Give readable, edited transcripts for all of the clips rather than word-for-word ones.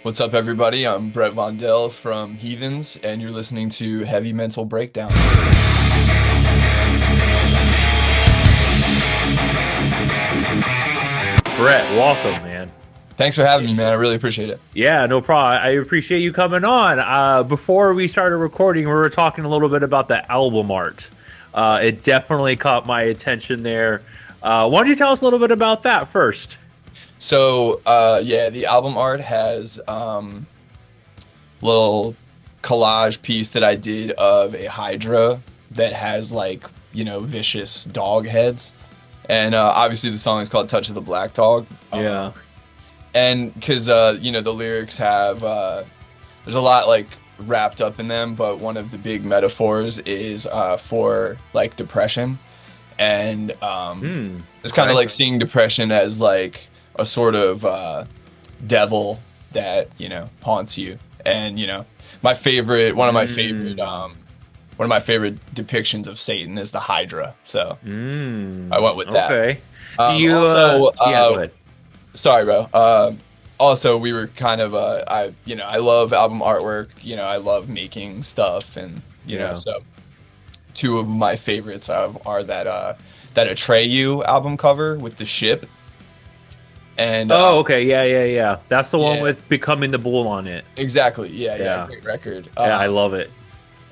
What's up, everybody? I'm Brett Vondell from Heathens, and you're listening to Heavy Mental Breakdown. Brett, welcome, man. Thanks for having me, man. I really appreciate it. Yeah, no problem. I appreciate you coming on. Before we started recording, we were talking a little bit about the album art. It definitely caught my attention there. Why don't you tell us a little bit about that first? So, the album art has little collage piece that I did of a Hydra that has vicious dog heads. And obviously the song is called Touch of the Black Dog. Yeah. And because, the lyrics have, there's a lot wrapped up in them, but one of the big metaphors is for depression. And it's kind of like seeing depression as like a sort of devil that, haunts you. And, one of my favorite depictions of Satan is the Hydra. So I went with that. Okay. Also, go ahead. sorry, bro. Also, we were kind of, I love album artwork. I love making stuff, and so two of my favorites are that Atreyu album cover with the ship. And Okay, yeah. That's the one with Becoming the Bull on it. exactly, yeah, great record. Yeah, I love it.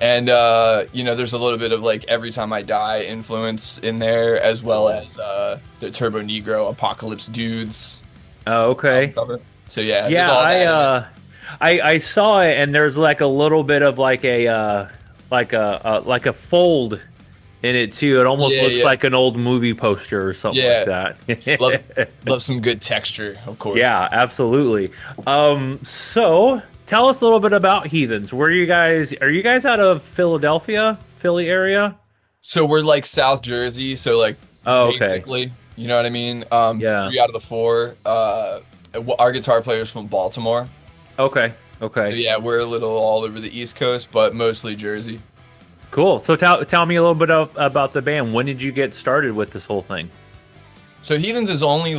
And there's a little bit of Every Time I Die influence in there, as well as the Turbo Negro Apocalypse Dudes. Oh, okay. Cover. So yeah, Yeah, there's all that in it. I saw it, and there's like a little bit of like a fold in it too. It almost looks like an old movie poster or something like that. love some good texture, of course. Yeah, absolutely. So tell us a little bit about Heathens. Where are you guys out of Philadelphia, Philly area? So we're South Jersey, so Oh, okay. basically, you know what I mean? Yeah. 3 out of the 4. Our guitar player's from Baltimore. Okay. So yeah, we're a little all over the East Coast, but mostly Jersey. Cool. So tell me a little bit about the band. When did you get started with this whole thing? So Heathens is only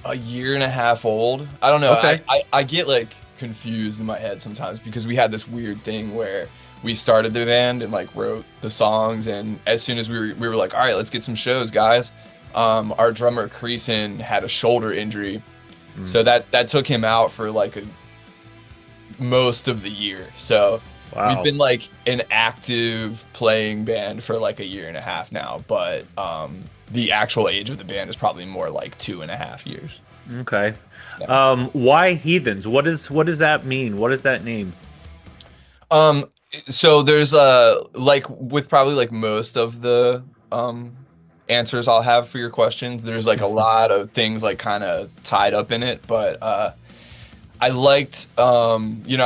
a year and a half old. I don't know. Okay. I get confused in my head sometimes because we had this weird thing where we started the band and wrote the songs, and as soon as we were like, all right, let's get some shows, guys. Our drummer Creason had a shoulder injury, so that took him out for most of the year. So Wow. we've been an active playing band for a year and a half now, but the actual age of the band is probably more 2.5 years. Okay. Yeah. Why Heathens? What does that mean? What is that name? So there's with probably most of the answers I'll have for your questions, there's a lot of things kind of tied up in it, but I liked I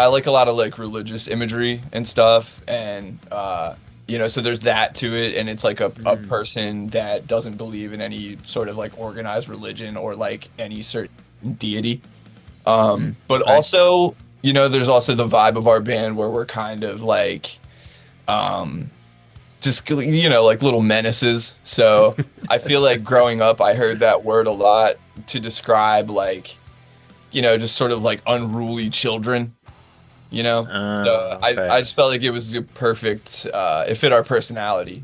like a lot of religious imagery and stuff, and so there's that to it, and it's a person that doesn't believe in any sort of organized religion or any certain deity. But also, there's also the vibe of our band where we're kind of just little menaces. So I feel growing up I heard that word a lot to describe just sort of unruly children. So Okay. I just felt it was a perfect, it fit our personality.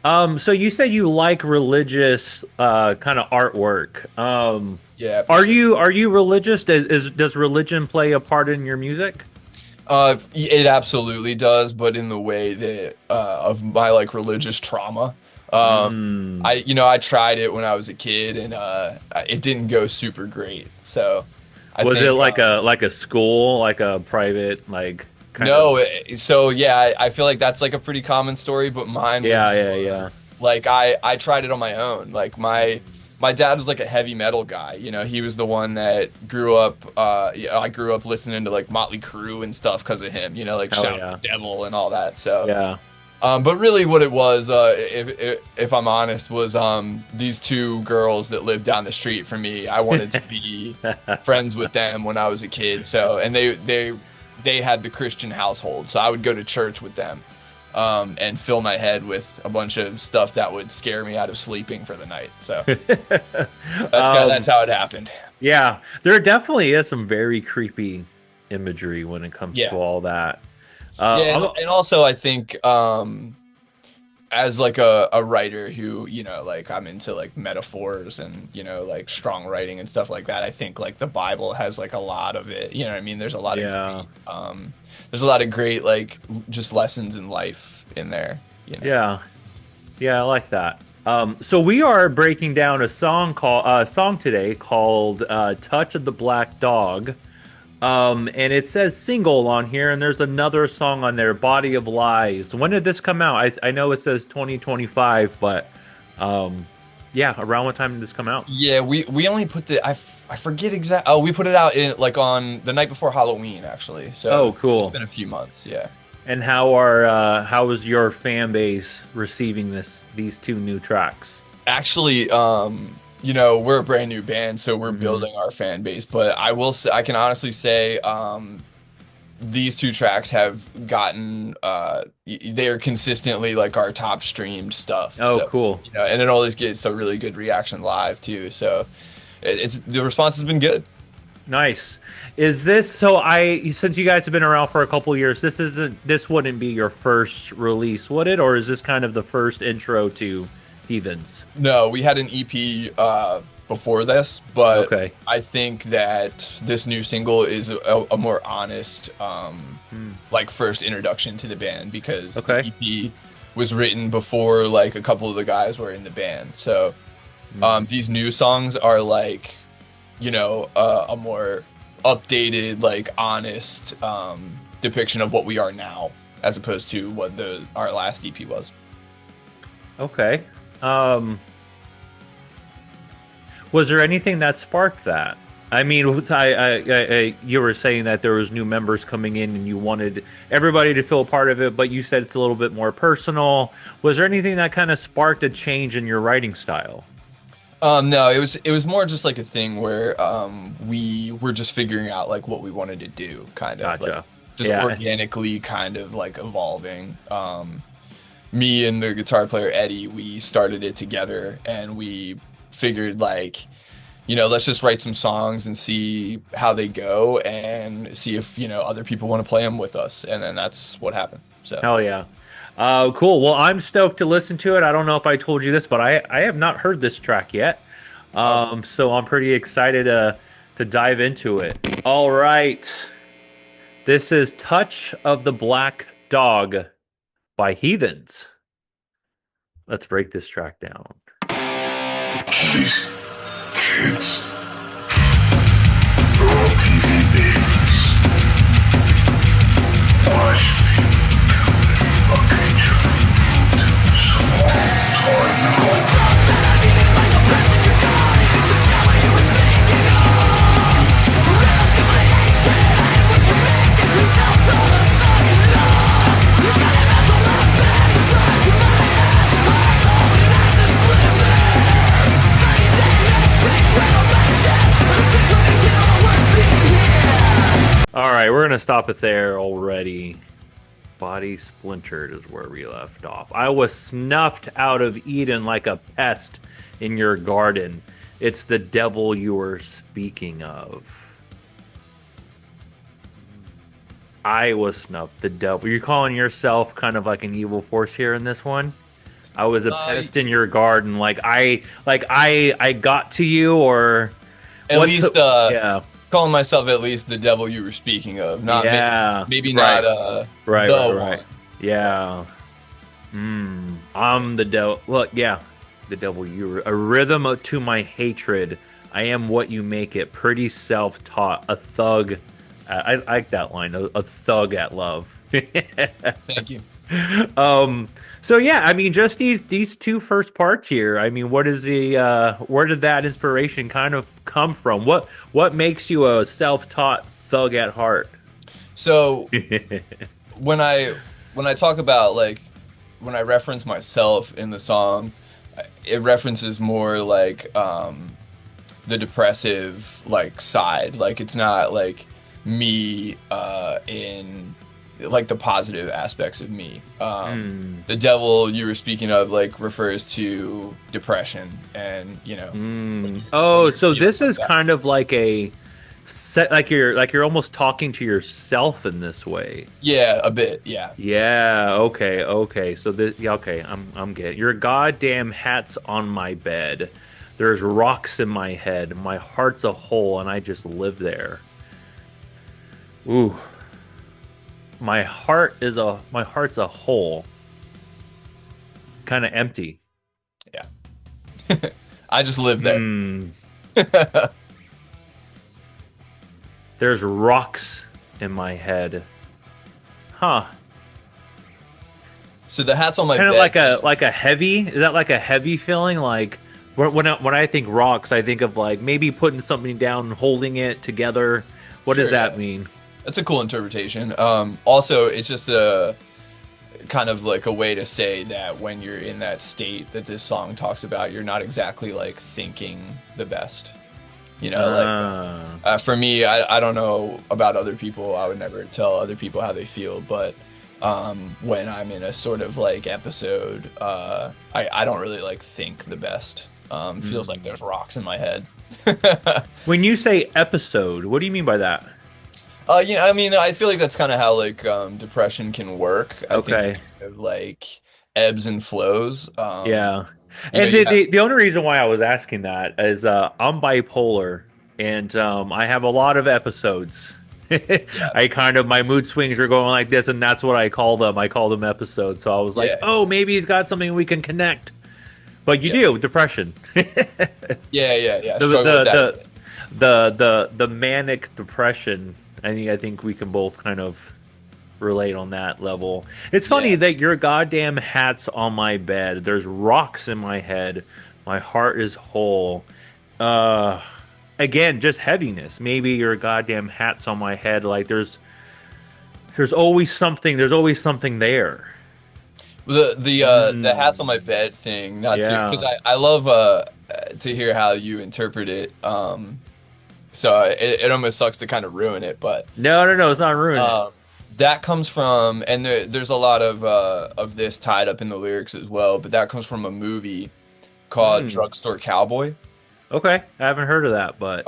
So you say you like religious kind of artwork. Yeah. Are you religious? Does religion play a part in your music? It absolutely does, but in the way that of my religious trauma. I tried it when I was a kid, and it didn't go super great. So Was it like a school, like a private, no? So yeah, I feel that's a pretty common story, but mine. Yeah. I tried it on my own. My dad was a heavy metal guy. He was the one that grew up. I grew up listening to Motley Crue and stuff because of him. Shout at the Devil and all that. So Yeah. But really, what it was, if I'm honest, was these 2 girls that lived down the street from me. I wanted to be friends with them when I was a kid. So, and they had the Christian household, so I would go to church with them, and fill my head with a bunch of stuff that would scare me out of sleeping for the night. So that's how it happened. Yeah, there definitely is some very creepy imagery when it comes to Yeah. all that. Yeah, I'm, and also I think as like a writer who, like I'm into like metaphors and, like strong writing and stuff like that. I think like the Bible has like a lot of it. You know what I mean? yeah, There's a lot of great like just lessons in life in there, you know. yeah, yeah, I like that. So we are breaking down a song today called "Touch of the Black Dog." And it says single on here, and there's another song on there, Body of Lies. When did this come out? I know it says 2025, but yeah, around what time did this come out? Yeah, we only put I forget exact. Oh, we put it out in like on the night before Halloween actually. So Oh, it's cool. been a few months, yeah. And how is your fan base receiving these two new tracks? Actually, we're a brand new band, so we're Hmm. building our fan base. But I will say, I can honestly say, these two tracks have gotten, they are consistently like our top streamed stuff. Oh, So, cool. and it always gets a really good reaction live too. So it's the response has been good. Nice. Is this so? Since you guys have been around for a couple years, this wouldn't be your first release, would it? Or is this kind of the first intro to Heathens? No, we had an EP before this, but Okay. I think that this new single is a more honest, Hmm. like first introduction to the band because the Okay. EP was written before like a couple of the guys were in the band. So Hmm. these new songs are like, a more updated, like honest depiction of what we are now, as opposed to what the our last EP was. Okay. Um, was there anything that sparked that? I mean, you were saying that there was new members coming in, and you wanted everybody to feel a part of it, but you said it's a little bit more personal. Was there anything that kind of sparked a change in your writing style? No, it was more just like a thing where we were just figuring out like what we wanted to do, kind of like Gotcha. just Yeah. organically kind of like evolving. Me and the guitar player Eddie, we started it together and we figured like, let's just write some songs and see how they go and see if, other people want to play them with us. And then that's what happened. So, Hell yeah. Cool. Well, I'm stoked to listen to it. I don't know if I told you this, but I have not heard this track yet. oh, So I'm pretty excited to dive into it. All right. This is Touch of the Black Dog by Heathens. Let's break this track down. These kids are all TV babies. Watch me fucking some time now. All right, we're gonna stop it there already. Body splintered is where we left off. I was snuffed out of Eden like a pest in your garden. It's the devil you were speaking of. I was snuffed. The devil. You're calling yourself kind of like an evil force here in this one. I was a uh, pest in your garden. I got to you, or at what's least, yeah, calling myself at least the devil you were speaking of, not yeah, maybe right, not right, the right, right. one. Yeah. I'm the devil. Well, yeah, the devil. You're a rhythm to my hatred. I am what you make it. Pretty self-taught. A thug. I like that line. A thug at love. Thank you. um. So yeah, I mean, just these two first parts here. I mean, what is the where did that inspiration kind of come from? What makes you a self-taught thug at heart? So when I when I talk about like when I reference myself in the song, it references more like the depressive like side. Like it's not like me in like the positive aspects of me. The devil you were speaking of like refers to depression, and Oh, so you know, this is that. kind of like a set, like you're almost talking to yourself in this way. Yeah, a bit. Yeah. Yeah, okay. So this, yeah, okay, I'm getting your goddamn hat's on my bed. There's rocks in my head. My heart's a hole, and I just live there. Ooh, my heart's a hole, kind of empty. Yeah. I just live there. There's rocks in my head. Huh. So the hat's on my Kind bed. of like a heavy. Is that like a heavy feeling? Like when I think rocks, I think of like maybe putting something down and holding it together. What Sure, does that yeah. mean? That's a cool interpretation. Also, it's just a kind of like a way to say that when you're in that state that this song talks about, you're not exactly like thinking the best. For me, I don't know about other people. I would never tell other people how they feel, but when I'm in a sort of like episode, I don't really like think the best. Feels like there's rocks in my head. When you say episode, what do you mean by that? I mean, I feel like that's kind of how like depression can work. I Okay. think of like ebbs and flows. Yeah. You know, And you have- the only reason why I was asking that is I'm bipolar, and I have a lot of episodes. My mood swings are going like this, and that's what I call them. I call them episodes. So I was like, Yeah. oh, maybe he's got something we can connect. But you do depression. yeah. the, Struggle with that. the manic depression. I think we can both kind of relate on that level. It's funny Yeah. that your goddamn hat's on my bed. There's rocks in my head. My heart is whole. Again, just heaviness. Maybe your goddamn hat's on my head. Like there's always something. There's always something there. The hats on my bed thing, not Yeah. because I love to hear how you interpret it. So it almost sucks to kind of ruin it, but No. It's not ruined. that comes from, and there's a lot of this tied up in the lyrics as well. But that comes from a movie called Drugstore Cowboy. Okay, I haven't heard of that, but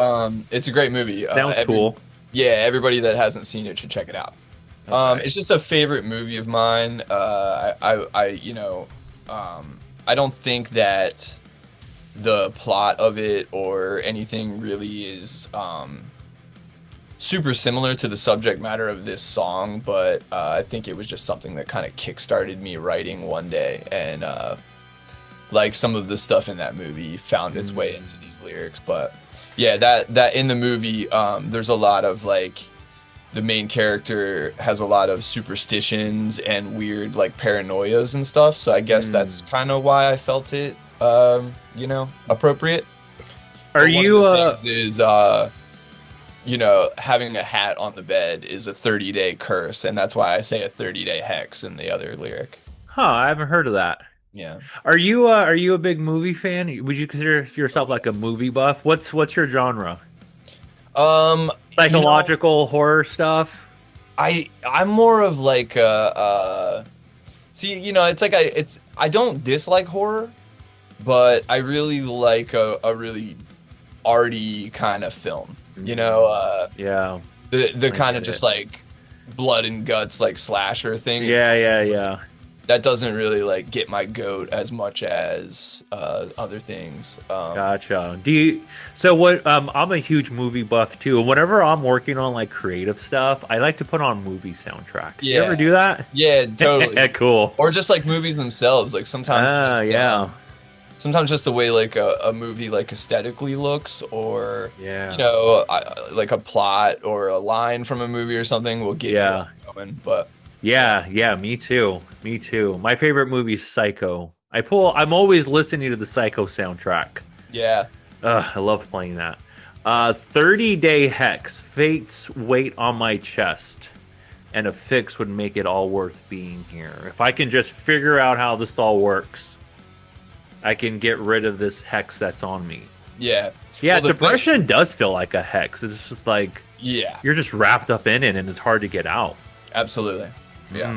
It's a great movie. sounds cool. Yeah, everybody that hasn't seen it should check it out. Okay. It's just a favorite movie of mine. I don't think that the plot of it or anything really is super similar to the subject matter of this song, but I think it was just something that kind of kickstarted me writing one day, and like some of the stuff in that movie found its way into these lyrics. But yeah, that in the movie, there's a lot of like the main character has a lot of superstitions and weird like paranoias and stuff. So I guess that's kind of why I felt it, appropriate. Are But one you of the things is having a hat on the bed is a 30-day curse, and that's why I say a 30-day hex in the other lyric. Huh, I haven't heard of that. Yeah. Are you a big movie fan? Would you consider yourself like a movie buff? What's your genre? Psychological horror stuff? I'm more of like I don't dislike horror, but I really like a really arty kind of film. Yeah. The kind of get just it. like blood and guts like slasher thing. Yeah. That doesn't really like get my goat as much as other things. Gotcha. I'm a huge movie buff too. Whenever I'm working on like creative stuff, I like to put on movie soundtracks. You Yeah. ever do that? Yeah, totally. Cool. Or just like movies themselves. Like sometimes, Yeah. sometimes just the way like a movie like aesthetically looks, or Yeah. like a plot or a line from a movie or something will get Yeah. you going. But Yeah, me too. My favorite movie is Psycho. I'm always listening to the Psycho soundtrack. yeah, I love playing that. 30-day hex. Fate's weight on my chest. And a fix would make it all worth being here. If I can just figure out how this all works, I can get rid of this hex that's on me. yeah, Yeah, Well, the depression does feel like a hex. It's just like yeah. you're just wrapped up in it and it's hard to get out. Absolutely. Yeah.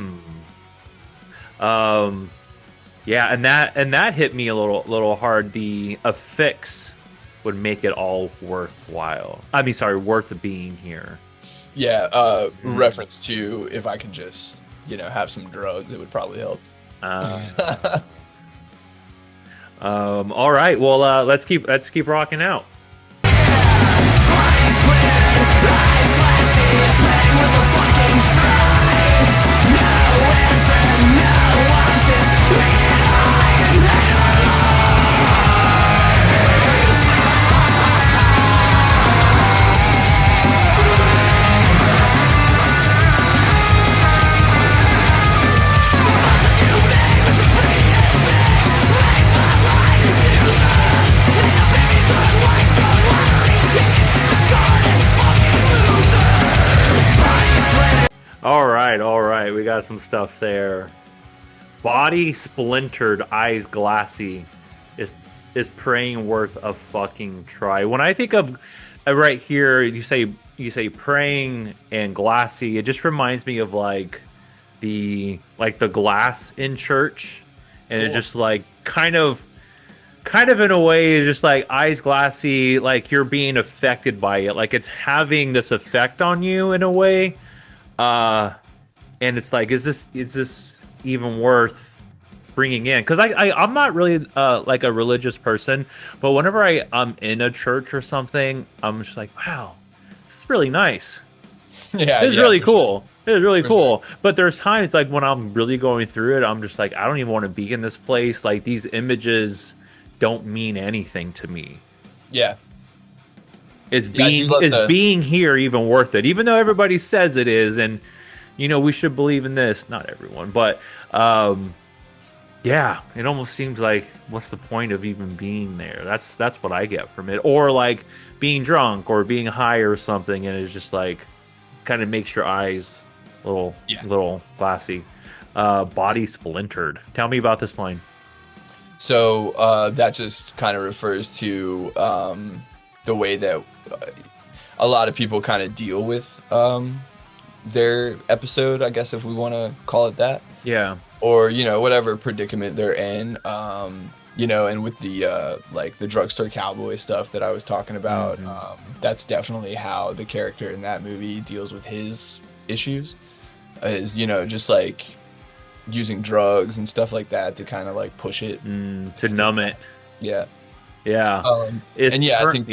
Yeah, and that hit me a little hard. The affix would make it all worthwhile. I mean, sorry, worth being here. Yeah, reference to if I could just, have some drugs, it would probably help. All right, well, let's keep rocking out. All right, we got some stuff there. Body splintered, eyes glassy. Is praying worth a fucking try? When I think of right here, you say praying and glassy, it just reminds me of like the glass in church, and Cool. it's just like kind of in a way, it's just like eyes glassy, like you're being affected by it, like it's having this effect on you in a way. And it's like, is this even worth bringing in? Because I'm not really like a religious person, but whenever I'm in a church or something, I'm just like, wow, this is really nice. Yeah, This is really for cool. It is really For cool. But there's times like when I'm really going through it, I'm just like, I don't even want to be in this place. Like these images don't mean anything to me. Yeah. Is Yeah, being I'd love to- being here even worth it? Even though everybody says it is, and we should believe in this. Not everyone, but yeah, it almost seems like what's the point of even being there? That's what I get from it. Or like being drunk or being high or something, and it's just like kind of makes your eyes little glassy. Body splintered. Tell me about this line. So that just kind of refers to the way that a lot of people kind of deal with their episode, I guess, if we want to call it that. Yeah. Or, whatever predicament they're in. And with the like the drugstore cowboy stuff that I was talking about, that's definitely how the character in that movie deals with his issues. Is, just like using drugs and stuff like that to kind of like push it. To numb it. Yeah. Yeah. I think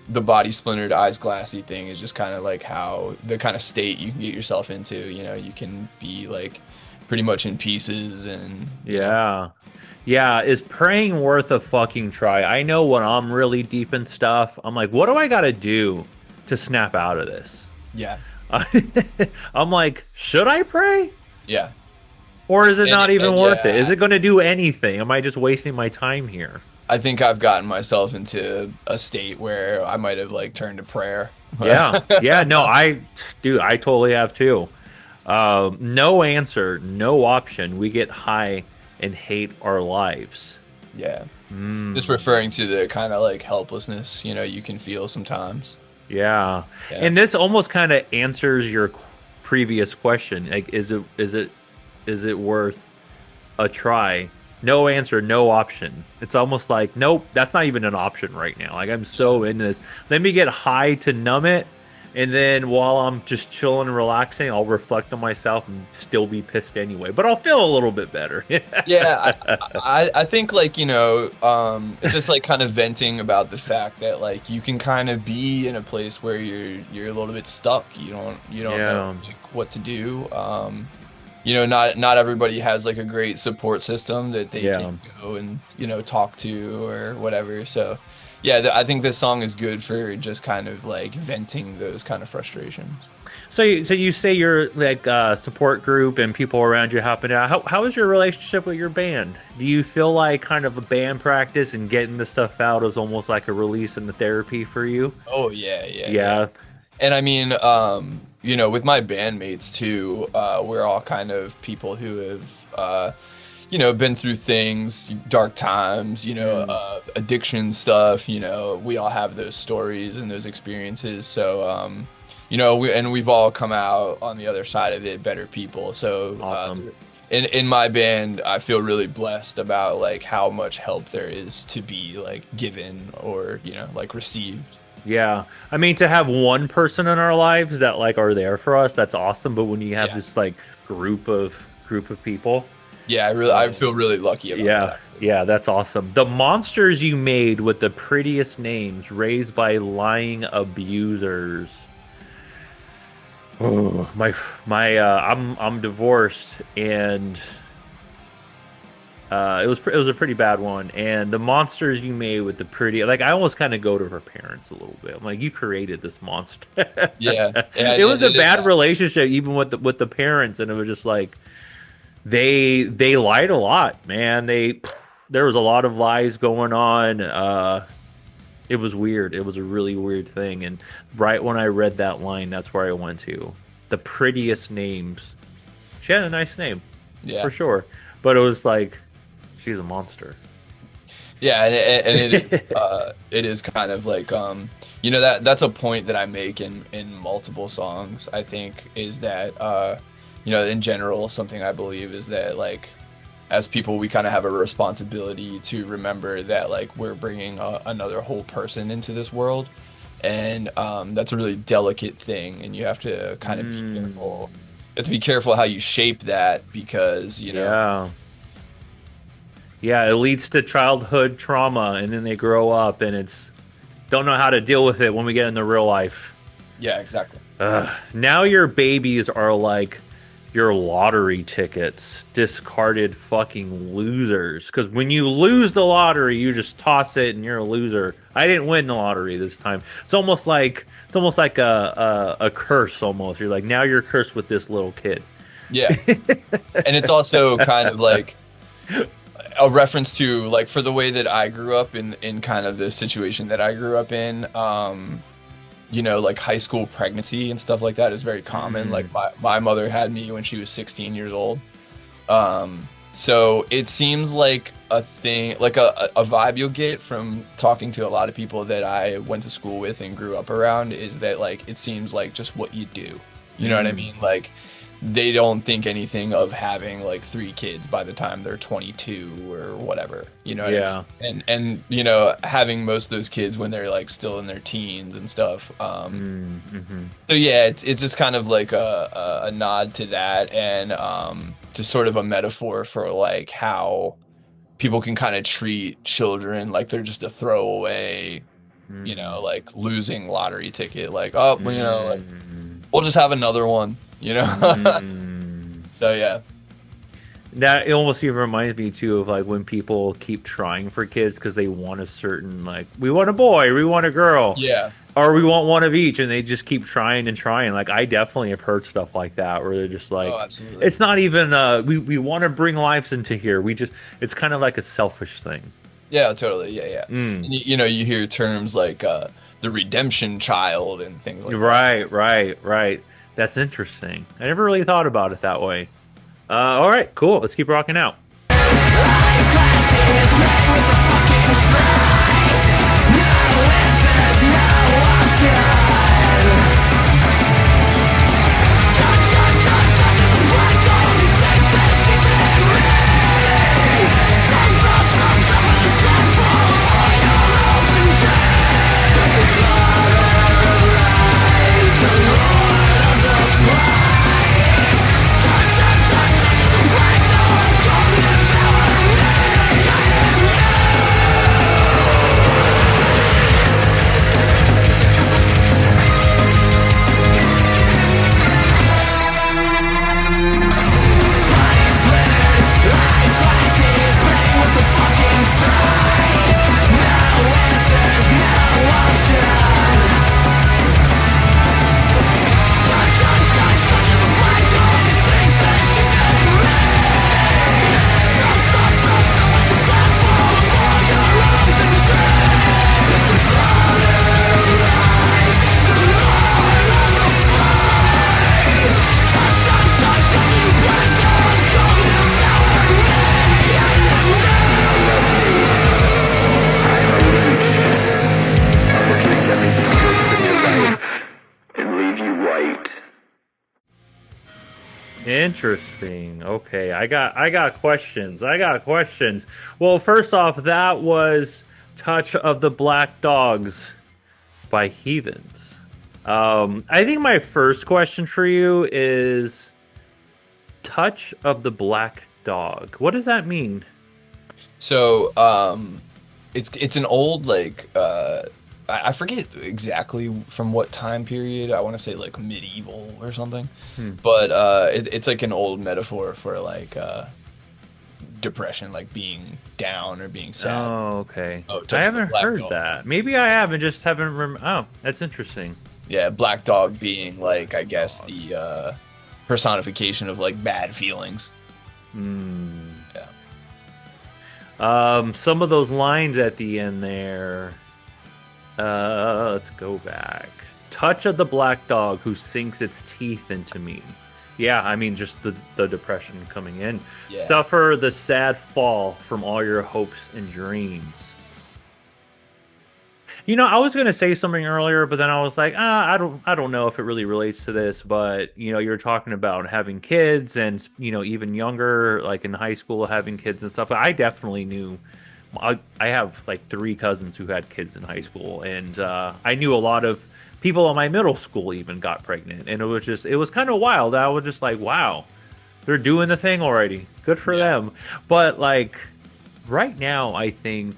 the body splintered, eyes glassy thing is just kind of like how the kind of state you can get yourself into. You can be like pretty much in pieces and yeah. Is praying worth a fucking try? I know when I'm really deep in stuff, I'm like, what do I got to do to snap out of this? Yeah. I'm like, should I pray? Yeah. Or is it not even worth yeah. it? Is it going to do anything? Am I just wasting my time here? I think I've gotten myself into a state where I might have like turned to prayer. Yeah. No, I totally have too. No answer, no option. We get high and hate our lives. Yeah. Just referring to the kind of like helplessness, you can feel sometimes. Yeah. And this almost kind of answers your previous question. Like, is it worth a try? No answer, no option. It's almost like, nope, that's not even an option right now. Like, I'm so into this. Let me get high to numb it, and then while I'm just chilling and relaxing, I'll reflect on myself and still be pissed anyway. But I'll feel a little bit better. Yeah, I think like, it's just like kind of venting about the fact that like you can kind of be in a place where you're a little bit stuck. You don't know like, what to do. Not everybody has like a great support system that they can go and talk to or whatever. So yeah, I think this song is good for just kind of like venting those kind of frustrations. So you say you're like a support group and people around you helping out. How is your relationship with your band? Do you feel like kind of a band practice and getting the stuff out is almost like a release in the therapy for you? Oh yeah. And I mean, with my bandmates too, we're all kind of people who have, been through things, dark times, addiction stuff. We all have those stories and those experiences. So, we've all come out on the other side of it better people. So, Awesome. In my band, I feel really blessed about like how much help there is to be like given or like received. Yeah, I mean, to have one person in our lives that like are there for us, that's awesome. But when you have Yeah. this like group of people, Yeah, I feel really lucky about that. yeah, that's awesome. The monsters you made with the prettiest names, raised by lying abusers. Oh, I'm divorced, and it was a pretty bad one. And the monsters you made with the pretty, like, I almost kind of go to her parents a little bit. I'm like, you created this monster. Yeah, It was a is bad bad. relationship, even with the parents, and it was just like they lied a lot, man. There was a lot of lies going on. It was weird. It was a really weird thing. And right when I read that line, that's where I went to. The prettiest names. She had a nice name, Yeah, for sure. But it was like, she's a monster. yeah, and it is kind of like that's a point that I make in multiple songs. I think is that in general, something I believe is that like as people, we kind of have a responsibility to remember that like we're bringing another whole person into this world, and that's a really delicate thing, and you have to kind of be careful. You have to be careful how you shape that because Yeah, it leads to childhood trauma, and then they grow up and it's don't know how to deal with it when we get into real life. yeah, exactly. Now your babies are like your lottery tickets, discarded fucking losers. Because when you lose the lottery, you just toss it and you're a loser. I didn't win the lottery this time. It's almost like a curse. Almost, you're like, now you're cursed with this little kid. Yeah, and it's also kind of like a reference to like for the way that I grew up in kind of the situation that I grew up in. Like high school pregnancy and stuff like that is very common. Like my mother had me when she was 16 years old. So it seems like a thing, like a vibe you'll get from talking to a lot of people that I went to school with and grew up around is that like it seems like just what you do. You know what I mean? Like they don't think anything of having like 3 kids by the time they're 22 or whatever, what I mean? And having most of those kids when they're like still in their teens and stuff. So yeah, it's just kind of like a nod to that, and just sort of a metaphor for like how people can kind of treat children like they're just a throwaway, like losing lottery ticket, like, oh, well, like we'll just have another one. So yeah, that it almost even reminds me too of like when people keep trying for kids because they want a certain, like, we want a boy, we want a girl, yeah, or we want one of each, and they just keep trying and trying. Like, I definitely have heard stuff like that where they're just like, oh, absolutely. it's not even we want to bring lives into here, it's kind of like a selfish thing. Yeah, totally. Yeah. And you hear terms like the redemption child and things like that. Right. That's interesting. I never really thought about it that way. All right, cool. Let's keep rocking out. Break leave you white. Interesting. Okay, I got questions. Well, first off, that was Touch of the Black Dogs by Heathens. I think my first question for you is Touch of the Black Dog. What does that mean? So, it's an old like I forget exactly from what time period. I want to say like medieval or something, but it's like an old metaphor for like depression, like being down or being sad. Oh, okay. Oh, Touch I of the haven't Black heard Dog. that. Maybe I have and just haven't Oh, that's interesting. Yeah, Black Dog being like I guess the personification of like bad feelings. Yeah. Some of those lines at the end there. Let's go back. Touch of the black dog who sinks its teeth into me. Yeah, I mean just the depression coming in. Yeah. Suffer the sad fall from all your hopes and dreams. You know, I was gonna say something earlier, but then I was like, I don't know if it really relates to this. But you know, you're talking about having kids, and you know, even younger, like in high school, having kids and stuff. I definitely knew. I have like 3 cousins who had kids in high school, and I knew a lot of people in my middle school even got pregnant, and it was kind of wild. I was just like, wow, they're doing the thing already. Good for them. But like right now, I think.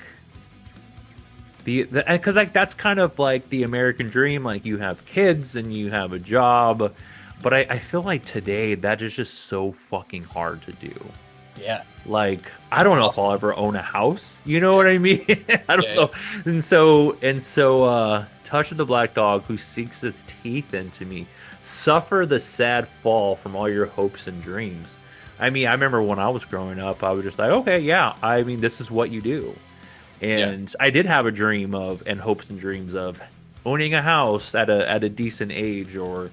Because like that's kind of like the American dream, like you have kids and you have a job, but I feel like today that is just so fucking hard to do. Yeah. Like I don't know if I'll ever own a house. You know what I mean? I don't know. And so Touch of the Black Dog who sinks its teeth into me, suffer the sad fall from all your hopes and dreams. I mean, I remember when I was growing up, I was just like, okay, yeah. I mean, this is what you do. And I did have a dream of, and hopes and dreams of, owning a house at a decent age, or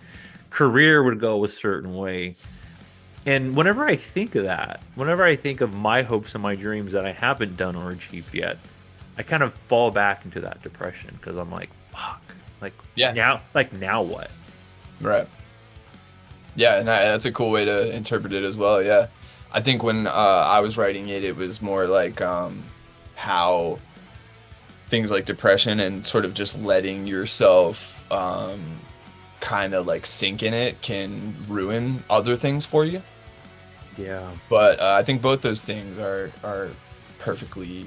career would go a certain way. And whenever I think of that, whenever I think of my hopes and my dreams that I haven't done or achieved yet, I kind of fall back into that depression because I'm like, fuck, now what? Right. Yeah, and that's a cool way to interpret it as well. Yeah, I think when I was writing it, it was more like how things like depression and sort of just letting yourself kind of like sink in it can ruin other things for you. Yeah. But I think both those things are perfectly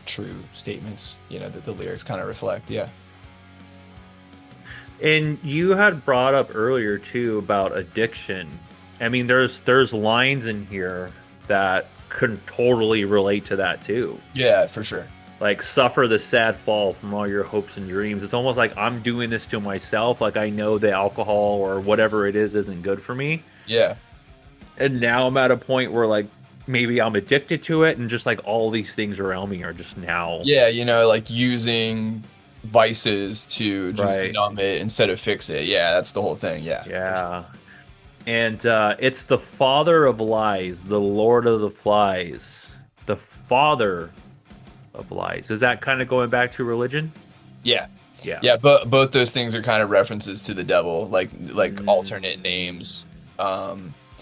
true statements, you know, that the lyrics kind of reflect. Yeah. And you had brought up earlier too about addiction. I mean, there's lines in here that can totally relate to that too. Yeah, for sure. Like suffer the sad fall from all your hopes and dreams. It's almost like I'm doing this to myself. Like I know the alcohol or whatever it is isn't good for me. Yeah. And now I'm at a point where like maybe I'm addicted to it, and just like all these things around me are just now. Yeah, you know, like using vices to just numb it instead of fix it. Yeah, that's the whole thing. Yeah. Yeah. And it's the father of lies, the Lord of the Flies, the father of lies. Is that kind of going back to religion? Yeah. Yeah. Yeah, but both those things are kind of references to the devil, like alternate names.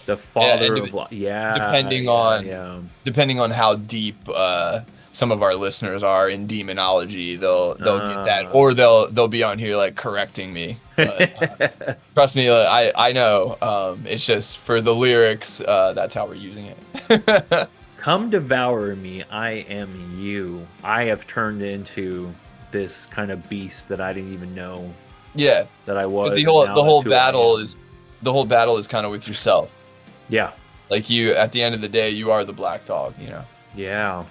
The father of lies. Yeah. Depending on how deep some of our listeners are in demonology, they'll get that, or they'll be on here like correcting me. But, trust me, I know. It's just for the lyrics, that's how we're using it. Come devour me, I am you. I have turned into this kind of beast that I didn't even know. Yeah, that I was. The whole battle is kind of with yourself. Yeah, like you. At the end of the day, you are the black dog. You know. Yeah.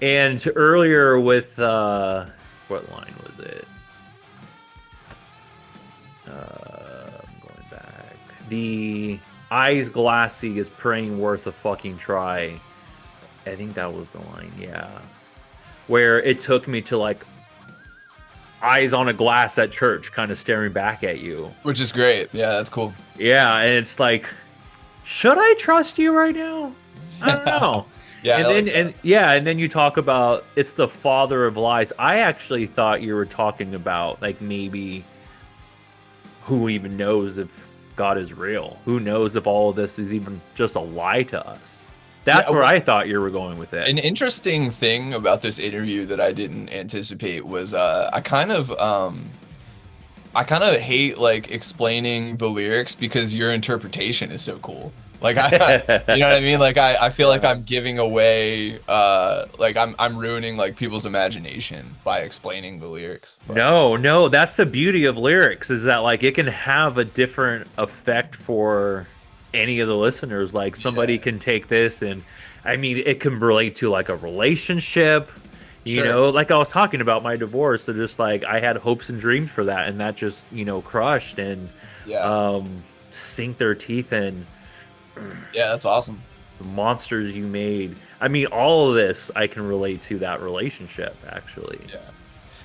And earlier with what line was it? I'm going back. The eyes glassy is praying worth a fucking try. I think that was the line, yeah. Where it took me to like eyes on a glass at church, kind of staring back at you. Which is great. Yeah, that's cool. Yeah, and it's like, should I trust you right now? I don't know. Yeah, and then you talk about it's the father of lies. I actually thought you were talking about like maybe who even knows if God is real? Who knows if all of this is even just a lie to us? That's where I thought you were going with it. An interesting thing about this interview that I didn't anticipate was I kind of hate like explaining the lyrics because your interpretation is so cool. Like you know what I mean? Like I feel like I'm giving away like I'm ruining like people's imagination by explaining the lyrics. But. No, that's the beauty of lyrics, is that like it can have a different effect for any of the listeners. Like somebody can take this, and I mean it can relate to like a relationship. You know, like I was talking about my divorce, so just like I had hopes and dreams for that, and that just, you know, crushed, and sink their teeth in. Yeah, that's awesome. The monsters you made. I mean, all of this I can relate to that relationship, actually. Yeah.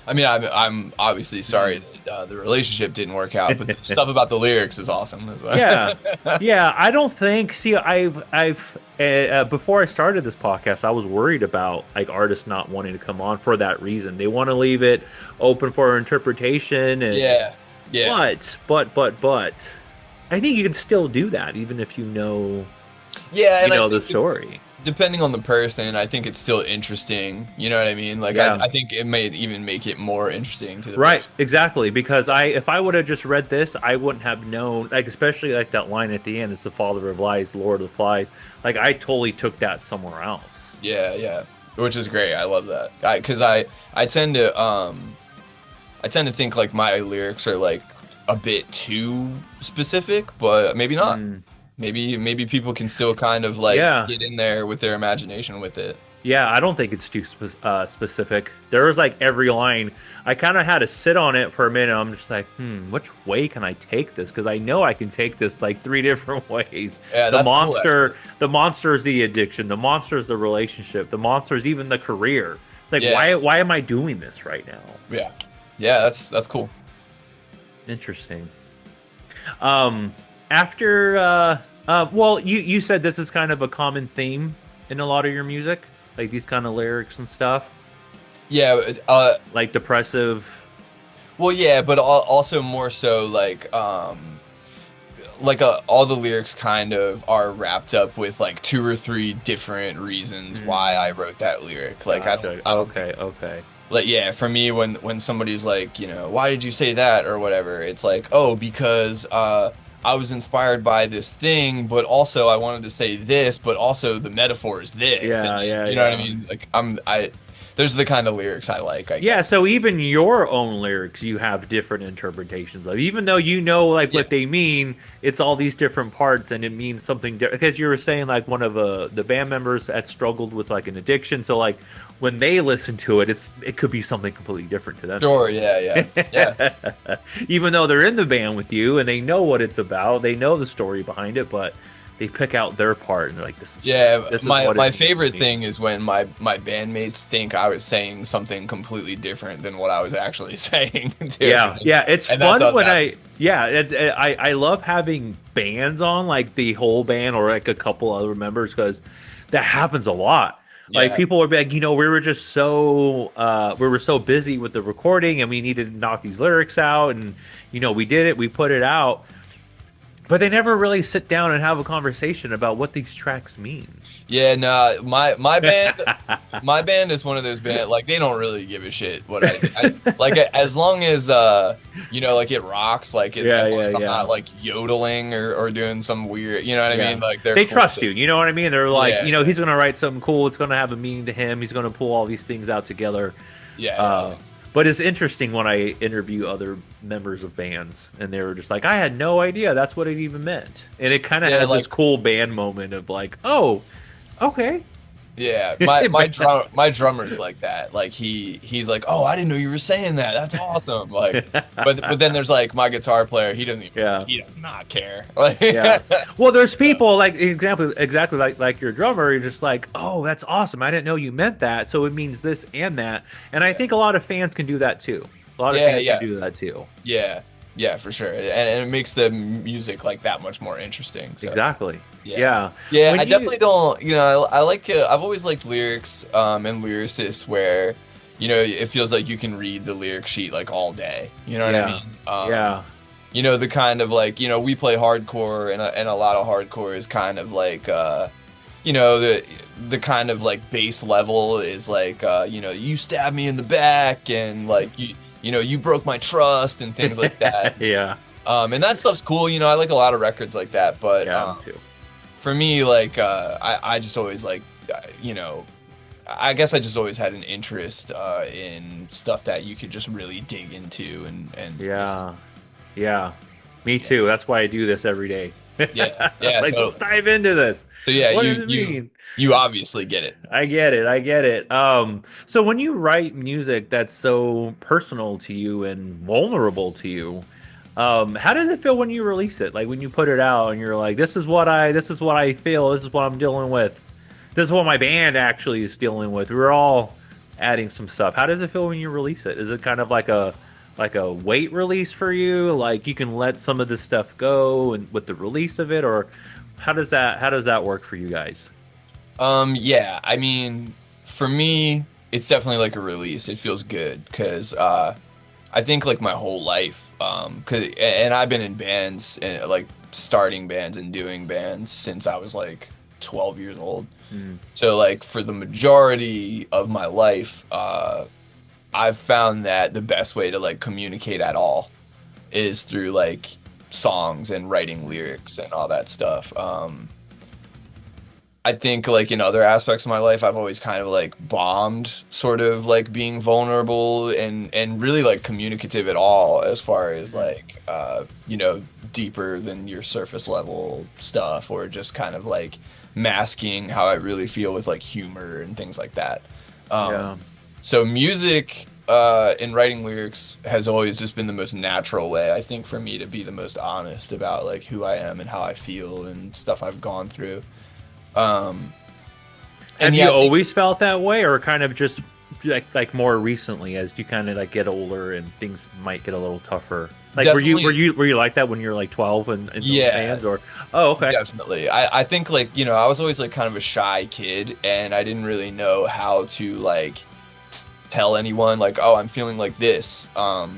I mean, I'm obviously sorry that the relationship didn't work out, but the stuff about the lyrics is awesome. Yeah, yeah. I don't think. See, I've before I started this podcast, I was worried about like artists not wanting to come on for that reason. They want to leave it open for interpretation. And, yeah. But, I think you can still do that, even if you know. Yeah, you know the story. Depending on the person, I think it's still interesting. You know what I mean? Like, I think it may even make it more interesting to the person. Exactly. Because if I would have just read this, I wouldn't have known. Like, especially like that line at the end, "It's the father of lies, Lord of flies." Like, I totally took that somewhere else. Yeah, which is great. I love that. Because I tend to think like my lyrics are like a bit too specific, but maybe not. Maybe people can still kind of like get in there with their imagination with it. Yeah, I don't think it's too specific. There was like every line. I kind of had to sit on it for a minute. I'm just like, which way can I take this? Because I know I can take this like 3 different ways. Yeah, the monster, the monster is the addiction. The monster is the relationship. The monster is even the career. Like, why am I doing this right now? Yeah, that's cool. Interesting. After well, you said this is kind of a common theme in a lot of your music, like these kind of lyrics and stuff. Yeah, like depressive. Well, yeah, but also more so like all the lyrics kind of are wrapped up with like 2 or 3 different reasons why I wrote that lyric. Like, gotcha. Okay. Like, yeah, for me, when somebody's like, you know, why did you say that or whatever, it's like, oh, because I was inspired by this thing, but also I wanted to say this, but also the metaphor is this. You know what I mean? Like, those are the kind of lyrics I like. I guess. So even your own lyrics, you have different interpretations of. Even though you know like what they mean, it's all these different parts, and it means something different. Because you were saying like one of the band members had struggled with like an addiction, so like when they listen to it, it could be something completely different to them. Sure, yeah. Even though they're in the band with you and they know what it's about, they know the story behind it, but they pick out their part and they're like, "This is my favorite thing is when my bandmates think I was saying something completely different than what I was actually saying." Too. Yeah, it's fun when I love having bands on, like the whole band or like a couple other members, because that happens a lot. Like people would be like, you know, we were so busy with the recording and we needed to knock these lyrics out, and you know, we did it, we put it out. But they never really sit down and have a conversation about what these tracks mean. Yeah, no, my band is one of those bands, like, they don't really give a shit what I like, as long as you know, like, it rocks, like, as long as I'm not like yodeling or doing some weird, you know what I mean? Like, they trust you, you know what I mean? They're like, you know, he's gonna write something cool, it's gonna have a meaning to him, he's gonna pull all these things out together. But it's interesting when I interview other members of bands, and they were just like, I had no idea that's what it even meant. And it kind of has like, this cool band moment of like, oh, okay. Yeah, my drummer's like that. Like he's like, oh, I didn't know you were saying that. That's awesome. Like, but then there's like my guitar player. He doesn't even. He does not care. Like, Well, there's people like exactly like your drummer. You're just like, oh, that's awesome. I didn't know you meant that. So it means this and that. And I think a lot of fans can do that too. A lot of fans can do that too. Yeah, for sure. And it makes the music like that much more interesting. So. Exactly. Yeah. I definitely don't. You know, I like. I've always liked lyrics and lyricists where, you know, it feels like you can read the lyric sheet like all day. You know what I mean? You know, the kind of like, you know, we play hardcore, and a lot of hardcore is kind of like, you know, the kind of like base level is like, you know, you stabbed me in the back, and like you know, you broke my trust and things like that. Yeah. And that stuff's cool. You know, I like a lot of records like that, but Yeah, me too. for me, like, I just always like, you know, I guess I just always had an interest in stuff that you could just really dig into, and Yeah. Yeah. Me too. That's why I do this every day. yeah, Like, let's dive into this. So yeah, What does it mean? you obviously get it. I get it. I get it. So when you write music that's so personal to you and vulnerable to you, how does it feel when you release it? Like when you put it out and you're like, this is what I feel, this is what I'm dealing with. This is what my band actually is dealing with. We're all adding some stuff. How does it feel when you release it? Is it kind of like a weight release for you? Like you can let some of this stuff go and with the release of it, or how does that work for you guys? Yeah, I mean, for me, it's definitely like a release. It feels good because I think like my whole life, and I've been in bands and like starting bands and doing bands since I was like 12 years old. So like for the majority of my life, I've found that the best way to like communicate at all is through like songs and writing lyrics and all that stuff. I think like in other aspects of my life, I've always kind of like bombed sort of like being vulnerable and really like communicative at all as far as like, you know, deeper than your surface level stuff, or just kind of like masking how I really feel with like humor and things like that. Yeah. So music and writing lyrics has always just been the most natural way, I think, for me to be the most honest about like who I am and how I feel and stuff I've gone through. Have yeah, you always felt that way, or kind of just like more recently as you kind of like get older and things might get a little tougher? Like were you like that when you were like 12 and yeah, bands, or okay, definitely. I think like, you know, I was always like kind of a shy kid, and I didn't really know how to like tell anyone like, oh, I'm feeling like this. I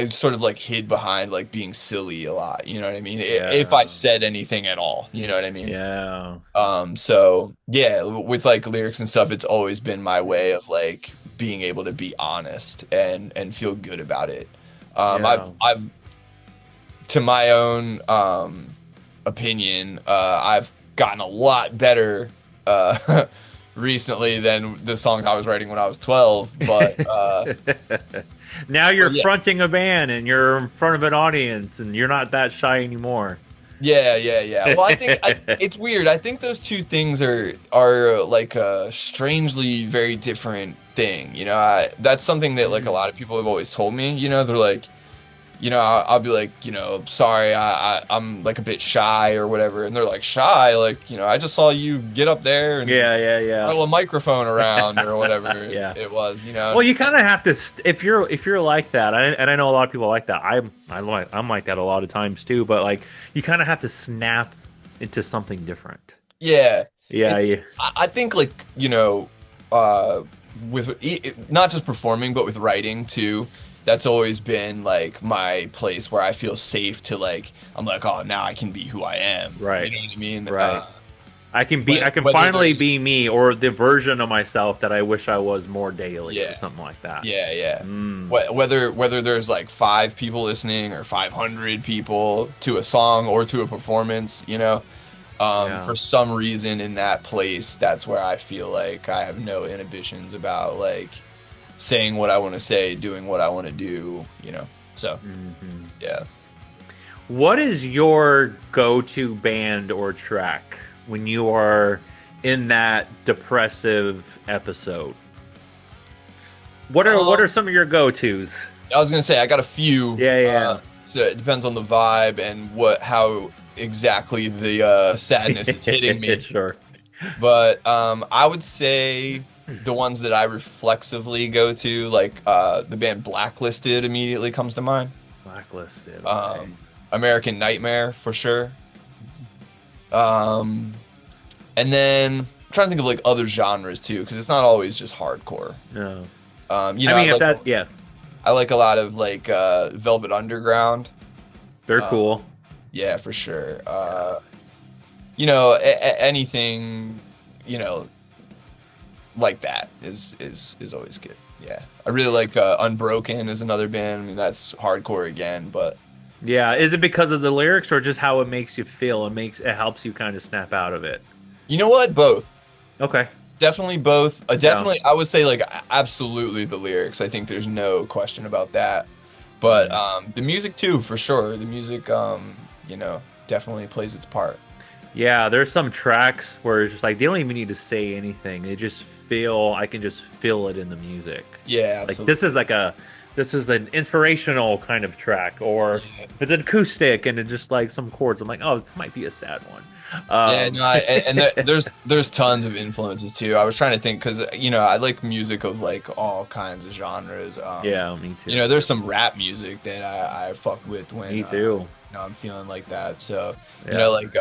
sort of like hid behind like being silly a lot, you know what I mean? Yeah. If I said anything at all, you know what I mean? Yeah. So yeah, with like lyrics and stuff, it's always been my way of like being able to be honest and feel good about it. I've to my own opinion, I've gotten a lot better recently than the songs I was writing when I was 12, but now you're fronting a band and you're in front of an audience and you're not that shy anymore. Yeah. Well, I think it's weird. I think those two things are like a strangely very different thing. You know, that's something that like a lot of people have always told me. You know, they're like, you know, I'll be like, you know, sorry, I'm like a bit shy or whatever, and they're like, shy, like, you know, I just saw you get up there and throw a microphone around or whatever it was, you know. Well, you kind of have to if you're like that, and I know a lot of people like that. I'm like that a lot of times too, but like you kind of have to snap into something different. Yeah. I think like, you know, with not just performing but with writing too. That's always been like my place where I feel safe to like, I'm like, oh, now I can be who I am. Right. You know what I mean? Right. I can finally be me, or the version of myself that I wish I was more daily, or something like that. Yeah. Whether there's like 5 people listening or 500 people to a song or to a performance, you know, for some reason in that place, that's where I feel like I have no inhibitions about like saying what I want to say, doing what I want to do, you know. So, yeah. What is your go-to band or track when you are in that depressive episode? What are some of your go-tos? I was gonna say I got a few. Yeah. So it depends on the vibe and how exactly the sadness is hitting me. Sure. But I would say the ones that I reflexively go to, like the band Blacklisted immediately comes to mind. Blacklisted. Okay. American Nightmare for sure. And then I'm trying to think of like other genres too, because it's not always just hardcore. No. You know, I like a lot of like Velvet Underground. They're cool. Yeah, for sure. Anything, like that is always good. Yeah, I really like Unbroken is another band. I mean, that's hardcore again, but Yeah, is it because of the lyrics or just how it makes you feel? It helps you kind of snap out of it. you know what? Both. Okay. Definitely both. Definitely, I would say like absolutely the lyrics. I think there's no question about that. But the music too, for sure. The music, definitely plays its part. Yeah, there's some tracks where it's just like they don't even need to say anything. I can just feel it in the music. Yeah, Like absolutely. this is an inspirational kind of track, or if it's an acoustic and it's just like some chords, I'm like, oh, this might be a sad one. Yeah, no, there's tons of influences too. I was trying to think because I like music of like all kinds of genres. Yeah, me too. There's some rap music that I fuck with when Me too. I'm feeling like that. So Yeah. like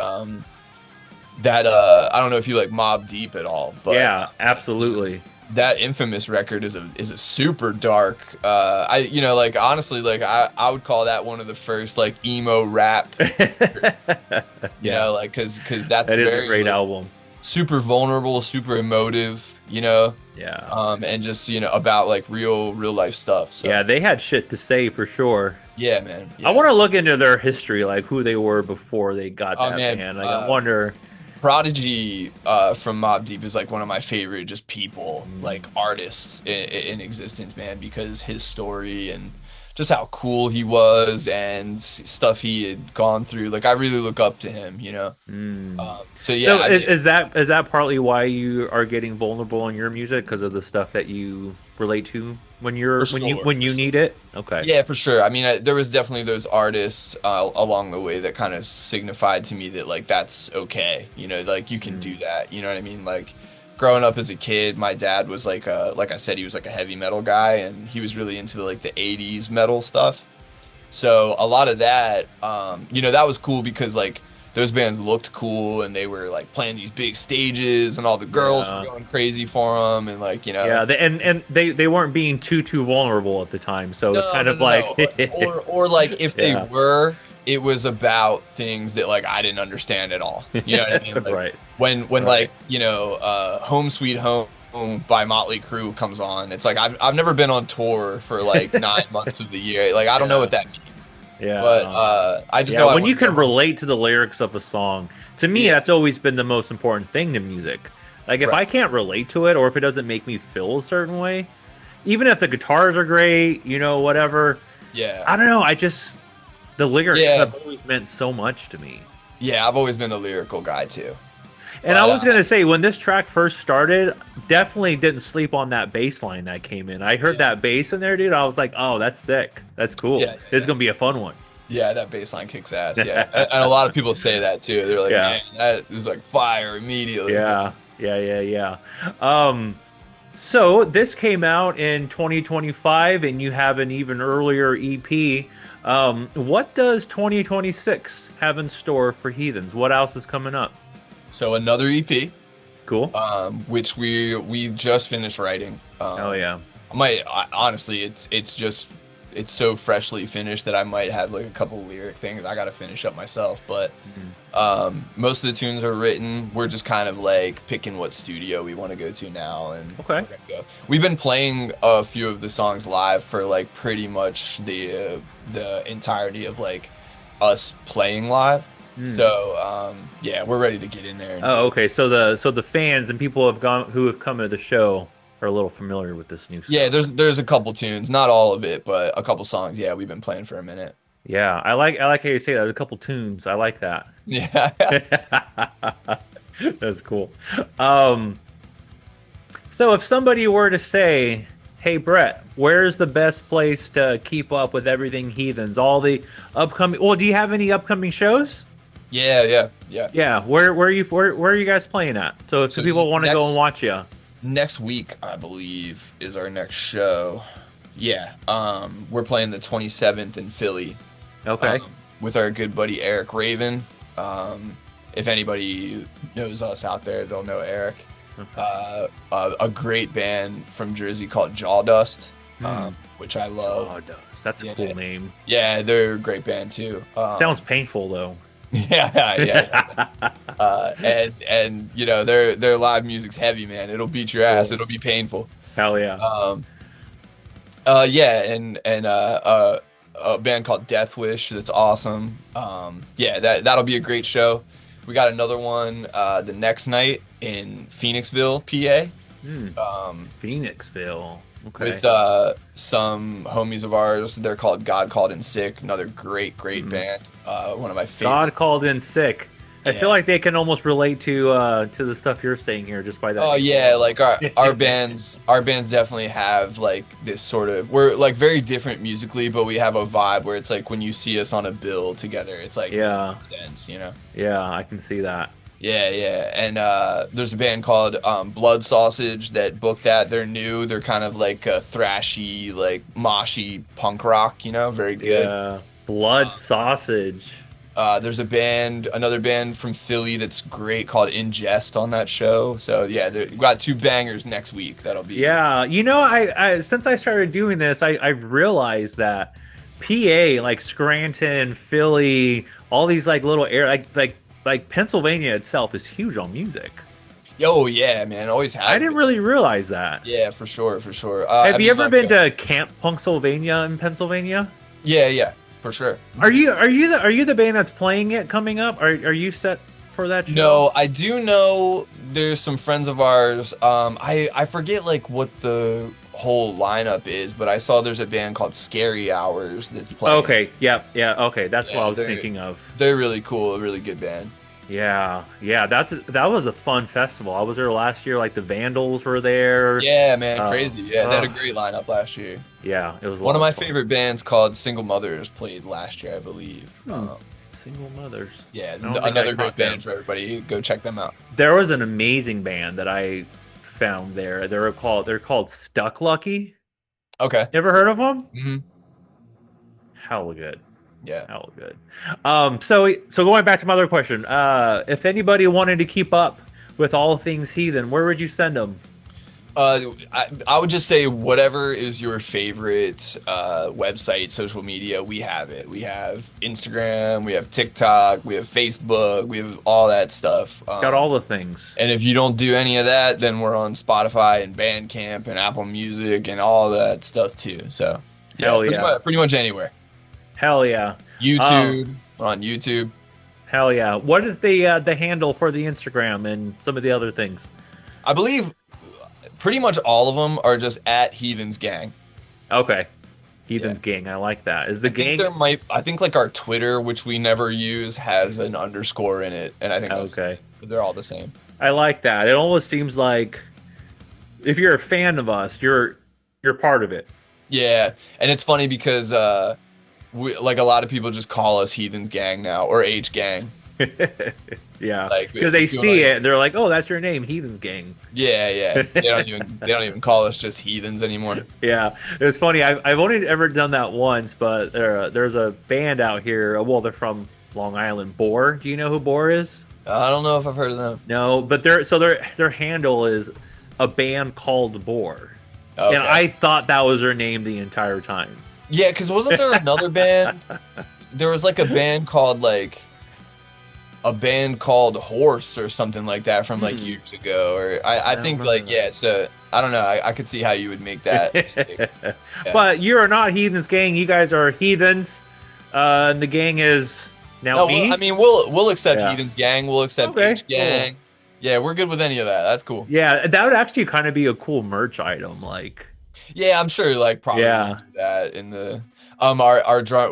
that I don't know if you like Mobb Deep at all, but Yeah, absolutely. that Infamous record is a super dark. Like honestly, like I would call that one of the first like emo rap. Yeah, Like because that's that is very a great like, album. super vulnerable, super emotive. Yeah. And just about like real life stuff. So Yeah, they had shit to say for sure. yeah, man. Yeah. I want to look into their history, like who they were before they got Oh, that man, band. Like, I wonder. Prodigy from Mobb Deep is like one of my favorite just people, like artists in existence, man, because his story and just how cool he was and stuff he had gone through. Like I really look up to him, so yeah. So is that partly why you are getting vulnerable in your music because of the stuff that you relate to when you need it? Okay. Yeah, for sure. I mean, there was definitely those artists along the way that kind of signified to me that like that's okay. Like you can do that. You know what I mean? Like growing up as a kid, my dad was like I said, he was like a heavy metal guy, and he was really into like the '80s metal stuff. So a lot of that, that was cool because like those bands looked cool and they were like playing these big stages and all the girls were going crazy for them and like Yeah, they weren't being too vulnerable at the time, so it's kind of like or like if they Yeah. were, it was about things that like I didn't understand at all. You know what I mean? Like, Right. When Right. like Home Sweet Home by Motley Crue comes on, it's like I've never been on tour for like 9 months of the year. Like I don't know what that means. Yeah. But I just know when you can relate to the lyrics of a song, to me that's always been the most important thing to music. Like if I can't relate to it or if it doesn't make me feel a certain way, even if the guitars are great, whatever. Yeah. I don't know. The lyrics Yeah. have always meant so much to me. Yeah, I've always been a lyrical guy too. And I was going to say, when this track first started, definitely didn't sleep on that bass line that came in. I heard that bass in there, dude. I was like, oh, that's sick. That's cool. Yeah, This is going to be a fun one. Yeah, that bass line kicks ass. Yeah. and a lot of people say that too. They're like, man, that was like fire immediately. Yeah. So this came out in 2025, and you have an even earlier EP. What does 2026 have in store for Heathens? What else is coming up? So another EP, Cool. which we just finished writing. Oh yeah. Honestly, it's so freshly finished that I might have like a couple lyric things I got to finish up myself. But most of the tunes are written. We're just kind of like picking what studio we want to go to now, and Okay. we're gonna go. We've been playing a few of the songs live for like pretty much the entirety of like us playing live. So yeah, we're ready to get in there. Oh, okay. So the fans and people who have come to the show are a little familiar with this new stuff. Yeah, there's a couple tunes, not all of it, but a couple songs. Yeah, we've been playing for a minute. Yeah, I like how you say that. A couple tunes. I like that. Yeah. That's cool. So if somebody were to say, "Hey Brett, where's the best place to keep up with everything Heathens? All the upcoming. Well, do you have any upcoming shows? Yeah. Yeah. Where are you guys playing at? So if people want to go and watch you. Next week, I believe, is our next show. Yeah. We're playing the 27th in Philly. Okay. With our good buddy Eric Raven. If anybody knows us out there, they'll know Eric. A great band from Jersey called Jawdust. which I love. Loudest. That's a cool name. Yeah, they're a great band too. Sounds painful though. Yeah. And you know their live music's heavy, man. It'll beat your ass. It'll be painful. Hell yeah. A band called Death Wish that's awesome. That'll be a great show. We got another one the next night in Phoenixville, PA. Phoenixville. Okay. With some homies of ours. They're called God Called In Sick. Another great band. One of my favorite. God Called In Sick. I feel like they can almost relate to the stuff you're saying here just by that. Oh yeah, like our bands definitely have like this sort of, we're like very different musically, but we have a vibe where it's like when you see us on a bill together, it's like sense, you know. Yeah, I can see that. Yeah, and there's a band called Blood Sausage that booked that. They're new. They're kind of like a thrashy, like moshy punk rock, you know, very good. Yeah, Blood Sausage. There's another band from Philly that's great called Ingest on that show. So yeah, we've got 2 bangers next week. That'll be you know, I since I started doing this, I've realized that PA, like Scranton, Philly, all these like little like Pennsylvania itself is huge on music. Oh yeah, man, always has. I didn't really realize that. Yeah, for sure. Have you ever been to Camp Punksylvania in Pennsylvania? Yeah. For sure. Are you the band that's playing it coming up? Are you set for that show? No, I do know there's some friends of ours. I forget like what the whole lineup is, but I saw there's a band called Scary Hours that's playing. Okay, yeah, okay, that's what I was thinking of. They're really cool, a really good band. Yeah, that was a fun festival. I was there last year. Like the Vandals were there. Yeah, man, crazy. Yeah, they had a great lineup last year. Yeah, it was one of my favorite bands called Single Mothers played last year, I believe. Single Mothers. Yeah, another great band for everybody. Go check them out. There was an amazing band that I found there. They're called Stuck Lucky. Okay. Ever heard of them? Mm-hmm. Hella good. Yeah. Hella good. So going back to my other question, if anybody wanted to keep up with all things Heathen, where would you send them? I would just say whatever is your favorite website, social media, we have it. We have Instagram, we have TikTok, we have Facebook, we have all that stuff. Got all the things. And if you don't do any of that, then we're on Spotify and Bandcamp and Apple Music and all that stuff too. So pretty much anywhere. Hell yeah. YouTube, we're on YouTube. Hell yeah. What is the handle for the Instagram and some of the other things? I believe pretty much all of them are just at Heathens Gang. Okay. Heathens Gang. I like that. Is the gang? I think like our Twitter, which we never use, has an underscore in it. And I think they're all the same. I like that. It almost seems like if you're a fan of us, you're part of it. Yeah. And it's funny because like a lot of people just call us Heathens Gang now, or H Gang. Yeah, because they see it and they're like, "Oh, that's your name, Heathens Gang." Yeah. They don't even call us just heathens anymore. Yeah, it's funny. I've only ever done that once, but there's a band out here. Well, they're from Long Island. Boar. Do you know who Boar is? I don't know if I've heard of them. No, but their handle is a band called Boar, and I thought that was their name the entire time. Yeah, because wasn't there another band? There was like a band called Horse or something like that from like years ago. Or I think like that. So I don't know. I could see how you would make that mistake. Yeah. But you are not Heathens Gang. You guys are Heathens. And the gang is now me. I mean, we'll accept Heathens Gang. We'll accept H Gang. Cool. Yeah, we're good with any of that. That's cool. Yeah, that would actually kind of be a cool merch item. Like. Yeah, I'm sure. Like probably do that in the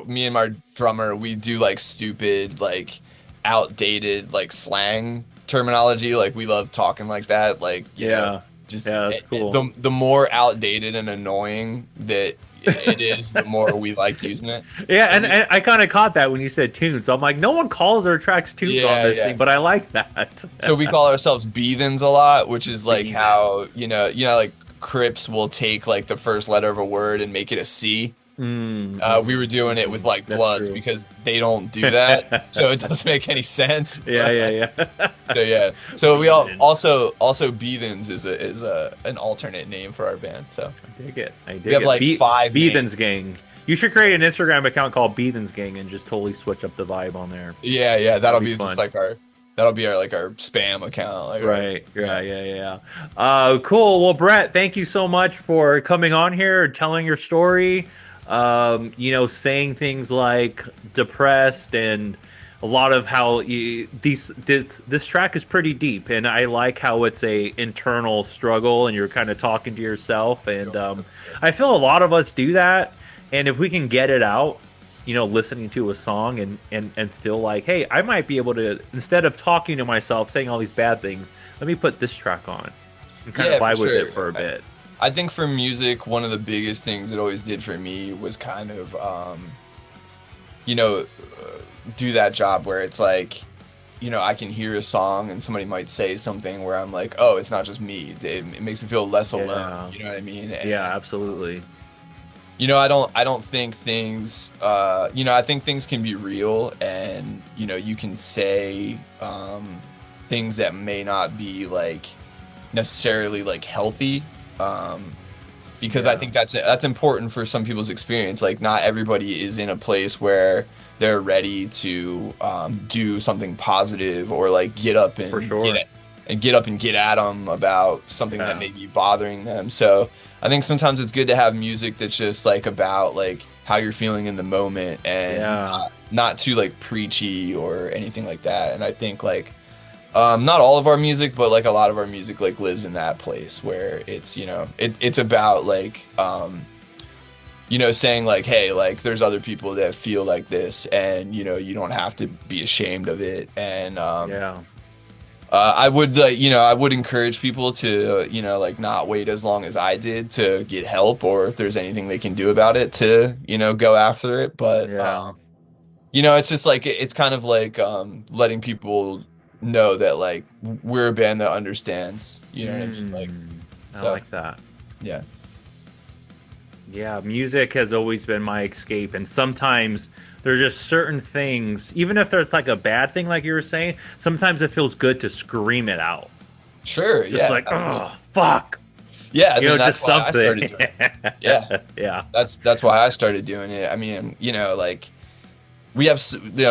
me and my drummer, we do like stupid like outdated like slang terminology. Like we love talking like that. Like that's cool. The more outdated and annoying that it is, the more we like using it. Yeah, and I kind of caught that when you said tunes. So I'm like, no one calls their tracks tunes on this thing, but I like that. So we call ourselves Beathens a lot, which is like how you know like Crips will take like the first letter of a word and make it a C. We were doing it with like That's Bloods true. because they don't do that, so it doesn't make any sense. Yeah. So yeah. So we all also Heathens is an alternate name for our band. So I dig it. we have like 5 names. Heathens Gang. You should create an Instagram account called Heathens Gang and just totally switch up the vibe on there. Yeah, that'll be fun. just like our spam account. Like, Right. Yeah. Cool. Well, Brett, thank you so much for coming on here, telling your story. Saying things like depressed and a lot of how this track is pretty deep, and I like how it's a internal struggle and you're kind of talking to yourself. And I feel a lot of us do that, and if we can get it out, listening to a song and feel like, hey, I might be able to, instead of talking to myself, saying all these bad things, let me put this track on and kind of vibe with it for a bit. I think for music, one of the biggest things it always did for me was kind of, do that job where it's like, I can hear a song and somebody might say something where I'm like, oh, it's not just me. It makes me feel less alone. You know what I mean? And, yeah, absolutely. I don't think things, I think things can be real, and, you can say things that may not be like necessarily like healthy. Because I think that's important for some people's experience. Like, not everybody is in a place where they're ready to do something positive or like get up and get at them about something that may be bothering them. So I think sometimes it's good to have music that's just like about like how you're feeling in the moment, and not too like preachy or anything like that. And I think like not all of our music, but like a lot of our music like lives in that place where it's, it's about like, saying like, hey, like there's other people that feel like this, and, you don't have to be ashamed of it. And, I would like, I would encourage people to, like not wait as long as I did to get help, or if there's anything they can do about it to, go after it. But, it's just like, it's kind of like, letting people know that like we're a band that understands, what I mean? Like, I like that. Yeah, music has always been my escape, and sometimes there's just certain things, even if there's like a bad thing like you were saying, sometimes it feels good to scream it out. Sure. Just like, oh fuck. Yeah, just something. Yeah. That's why I started doing it. I mean, like we have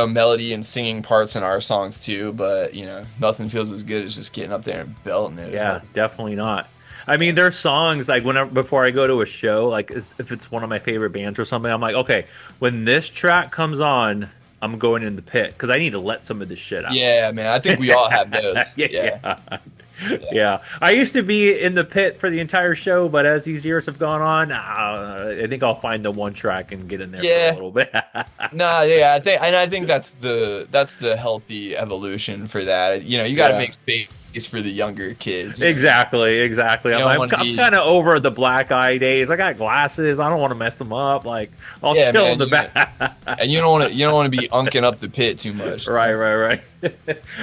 melody and singing parts in our songs too, but nothing feels as good as just getting up there and belting it. Yeah, definitely not. I mean, there's songs like before I go to a show, like if it's one of my favorite bands or something, I'm like, okay, when this track comes on, I'm going in the pit because I need to let some of this shit out. Yeah, man, I think we all have those. Yeah. I used to be in the pit for the entire show, but as these years have gone on, I think I'll find the one track and get in there for a little bit. I think that's the healthy evolution for that. You got to make space for the younger kids. Exactly. I'm kind of over the black eye days. I got glasses. I don't want to mess them up. Like I'll chill in the back. And you don't want to be unking up the pit too much. Right.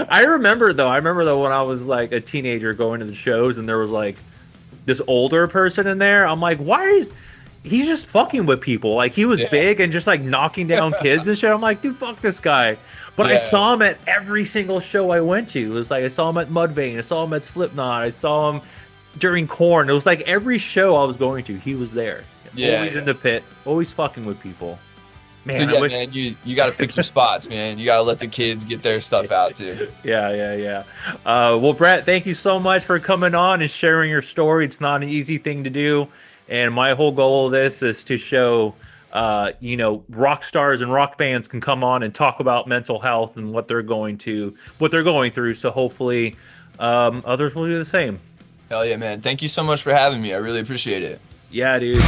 I remember though when I was like a teenager going to the shows and there was like this older person in there. I'm like, why is he's just fucking with people? Like he was big and just like knocking down kids and shit. I'm like, dude, fuck this guy. But I saw him at every single show I went to. It was like I saw him at Mudvayne, I saw him at Slipknot, I saw him during Korn. It was like every show I was going to, he was there. Always in the pit, always fucking with people. Man, man, you got to pick your spots, man. You got to let the kids get their stuff out too. Yeah. Well, Brett, thank you so much for coming on and sharing your story. It's not an easy thing to do, and my whole goal of this is to show rock stars and rock bands can come on and talk about mental health and what they're going through. So hopefully others will do the same. Hell yeah, man. Thank you so much for having me. I really appreciate it. Yeah, dude.